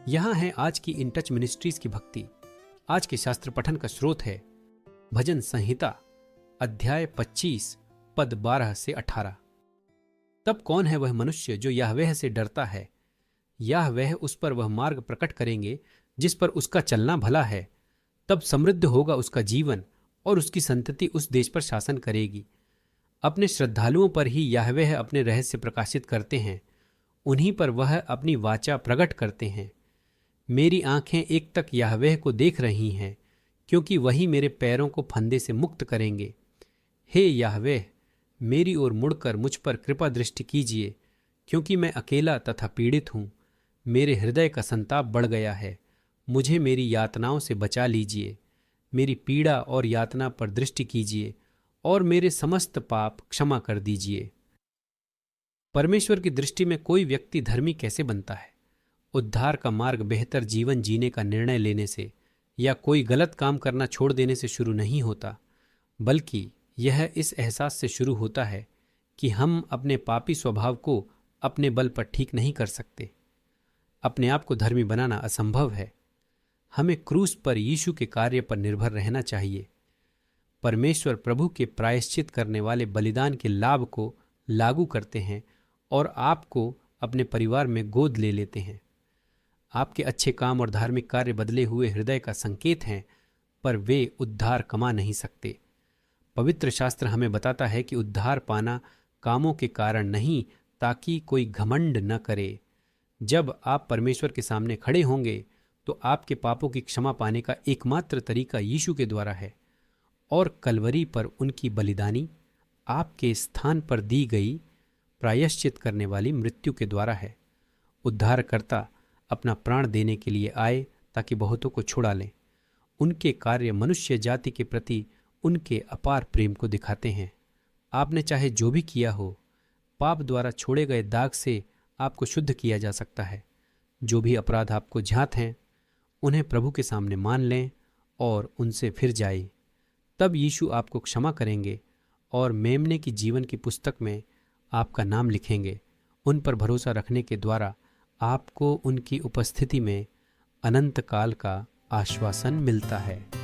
यहाँ है आज की इन टच मिनिस्ट्रीज की भक्ति। आज के शास्त्र पठन का स्रोत है भजन संहिता अध्याय 25 पद 12 से 18। तब कौन है वह मनुष्य जो याहवेह से डरता है? याहवेह उस पर वह मार्ग प्रकट करेंगे जिस पर उसका चलना भला है। तब समृद्ध होगा उसका जीवन और उसकी संतति उस देश पर शासन करेगी। अपने श्रद्धालुओं पर ही याहवेह अपने रहस्य प्रकाशित करते हैं, उन्हीं पर वह अपनी वाचा प्रकट करते हैं। मेरी आंखें एक तक याहवेह को देख रही हैं, क्योंकि वही मेरे पैरों को फंदे से मुक्त करेंगे। हे याहवेह, मेरी ओर मुड़कर मुझ पर कृपा दृष्टि कीजिए, क्योंकि मैं अकेला तथा पीड़ित हूँ। मेरे हृदय का संताप बढ़ गया है। मुझे मेरी यातनाओं से बचा लीजिए। मेरी पीड़ा और यातना पर दृष्टि कीजिए और मेरे समस्त पाप क्षमा कर दीजिए। परमेश्वर की दृष्टि में कोई व्यक्ति धर्मी कैसे बनता है? उद्धार का मार्ग बेहतर जीवन जीने का निर्णय लेने से या कोई गलत काम करना छोड़ देने से शुरू नहीं होता, बल्कि यह इस एहसास से शुरू होता है कि हम अपने पापी स्वभाव को अपने बल पर ठीक नहीं कर सकते। अपने आप को धर्मी बनाना असंभव है। हमें क्रूस पर यीशु के कार्य पर निर्भर रहना चाहिए। परमेश्वर प्रभु के प्रायश्चित करने वाले बलिदान के लाभ को लागू करते हैं और आपको अपने परिवार में गोद ले लेते हैं। आपके अच्छे काम और धार्मिक कार्य बदले हुए हृदय का संकेत हैं, पर वे उद्धार कमा नहीं सकते। पवित्र शास्त्र हमें बताता है कि उद्धार पाना कामों के कारण नहीं, ताकि कोई घमंड न करे। जब आप परमेश्वर के सामने खड़े होंगे तो आपके पापों की क्षमा पाने का एकमात्र तरीका यीशु के द्वारा है और कलवरी पर उनकी बलिदानी आपके स्थान पर दी गई प्रायश्चित करने वाली मृत्यु के द्वारा है। उद्धारकर्ता अपना प्राण देने के लिए आए ताकि बहुतों को छुड़ा लें। उनके कार्य मनुष्य जाति के प्रति उनके अपार प्रेम को दिखाते हैं। आपने चाहे जो भी किया हो, पाप द्वारा छोड़े गए दाग से आपको शुद्ध किया जा सकता है। जो भी अपराध आपको ज्ञात हैं, उन्हें प्रभु के सामने मान लें और उनसे फिर जाइए। तब यीशु आपको क्षमा करेंगे और मेमने की जीवन की पुस्तक में आपका नाम लिखेंगे। उन पर भरोसा रखने के द्वारा आपको उनकी उपस्थिति में अनंत काल का आश्वासन मिलता है।